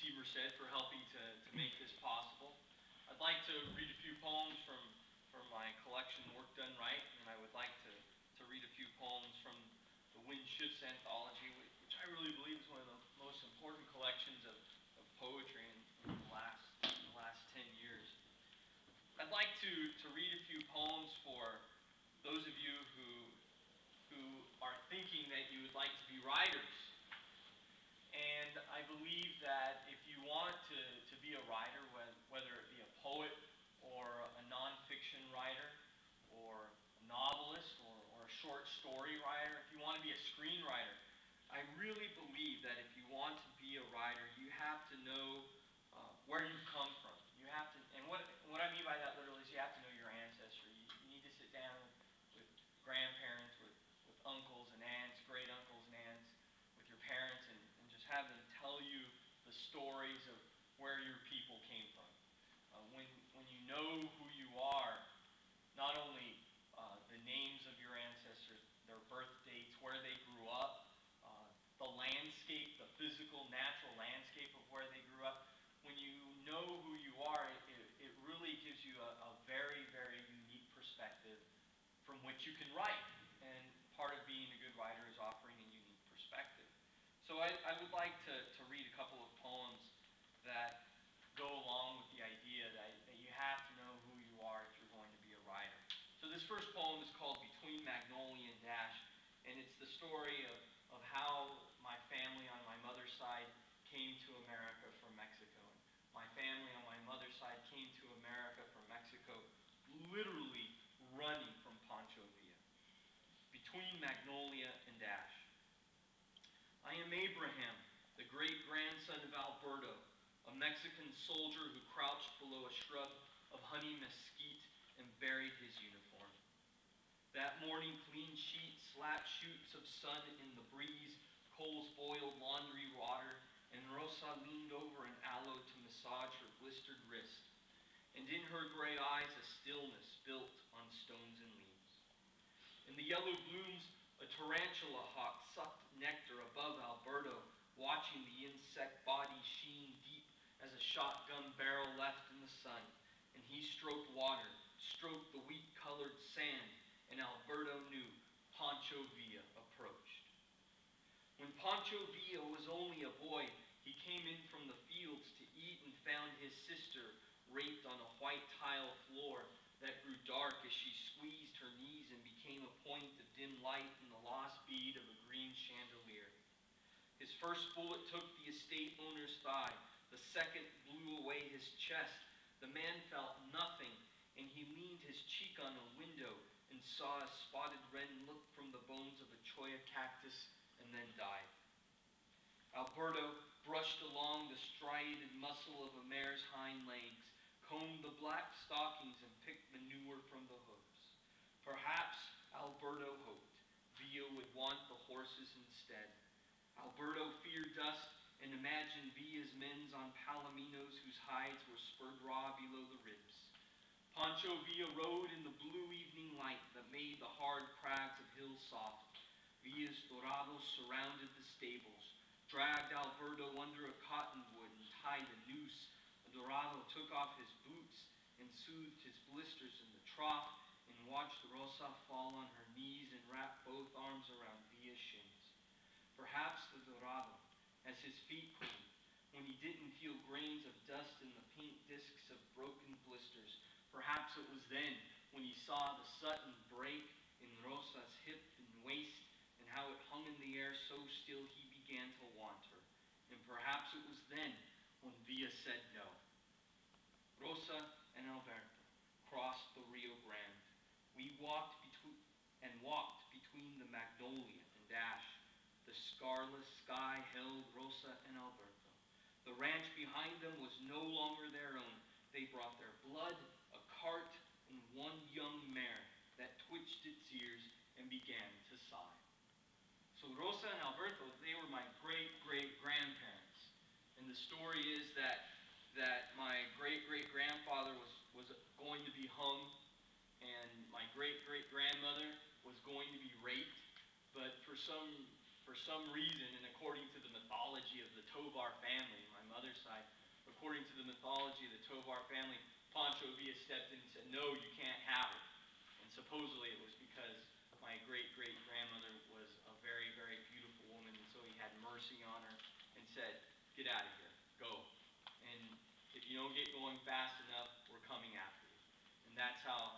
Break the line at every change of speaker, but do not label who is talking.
T. Merced for helping to make this possible. I'd like to read a few poems from my collection, Work Done Right, and I would like to read a few poems from the Wind Shifts anthology, which I really believe is one of the most important collections of poetry in the last 10 years. I'd like to read a few poems for those of you who are thinking that you would like to be writers. And I believe that if you want to be a writer, whether it be a poet or a nonfiction writer or a novelist or a short story writer, if you want to be a screenwriter, I really believe that if you want to be a writer, you have to know where you've come from. You have to, and what I mean by that literally is you have to know your ancestry. You need to sit down with grandparents, with uncles and aunts, great uncles and aunts, with your parents, and just have them tell you the stories of where your people came from. When you know who you are, not only the names of your ancestors, their birth dates, where they grew up, the landscape, the physical, natural landscape of where they grew up. When you know who you are, it really gives you a very, very unique perspective from which you can write. And part of being a good writer is offering a unique perspective. So I would like to read a couple of poems that go along with the idea that you have to know who you are if you're going to be a writer. So this first poem is called Between Magnolia and Dash, and it's the story of how my family on my mother's side came to America from Mexico. And my family on my mother's side came to America from Mexico literally running from Pancho Villa. Between Magnolia and Dash. I am Abraham, the great-grandson of Alberto, a Mexican soldier who crouched below a shrub of honey mesquite and buried his uniform. That morning, clean sheets slapped shoots of sun in the breeze, coals boiled laundry water, and Rosa leaned over an aloe to massage her blistered wrist. And in her gray eyes, a stillness built on stones and leaves. In the yellow blooms, a tarantula hawk sucked nectar above Alberto, watching the insect body sheen deep as a shotgun barrel left in the sun. And he stroked water, stroked the wheat-colored sand, and Alberto knew Pancho Villa approached. When Pancho Villa was only a boy, he came in from the fields to eat and found his sister raped on a white tile floor that grew dark as she squeezed her knees and became a point of dim light in the lost bead of a green chandelier. His first bullet took the estate owner's thigh. The second blew away his chest. The man felt nothing, and he leaned his cheek on a window and saw a spotted wren look from the bones of a cholla cactus and then died. Alberto brushed along the striated muscle of a mare's hind legs, combed the black stockings, and picked manure from the hooves. Perhaps, Alberto hoped, Villa would want the horses instead. Alberto feared dust and imagined Villa's men on palominos whose hides were spurred raw below the ribs. Pancho Villa rode in the blue evening light that made the hard crags of hills soft. Villa's dorados surrounded the stables, dragged Alberto under a cottonwood and tied a noose. A dorado took off his boots and soothed his blisters in the trough and watched Rosa fall on her knees and wrap both arms around Villa's shins. Perhaps the dorado, as his feet cleaned, when he didn't feel grains of dust in the pink discs of broken blisters. Perhaps it was then when he saw the sudden break in Rosa's hip and waist and how it hung in the air so still he began to want her. And perhaps it was then when Villa said no. Rosa and Alberto crossed the Rio Grande. We walked between the Magnolia and Dash. The scarlet sky held Rosa and Alberto. The ranch behind them was no longer their own. They brought their blood, a cart, and one young mare that twitched its ears and began to sigh. So Rosa and Alberto, they were my great-great-grandparents. And the story is that my great-great-grandfather was going to be hung, and my great-great-grandmother was going to be raped, but for some reason, and according to the mythology of the Tovar family, my other side. According to the mythology of the Tovar family, Pancho Villa stepped in and said, "No, you can't have it." And supposedly it was because my great-great-grandmother was a very, very beautiful woman, and so he had mercy on her and said, "Get out of here, go. And if you don't get going fast enough, we're coming after you." And that's how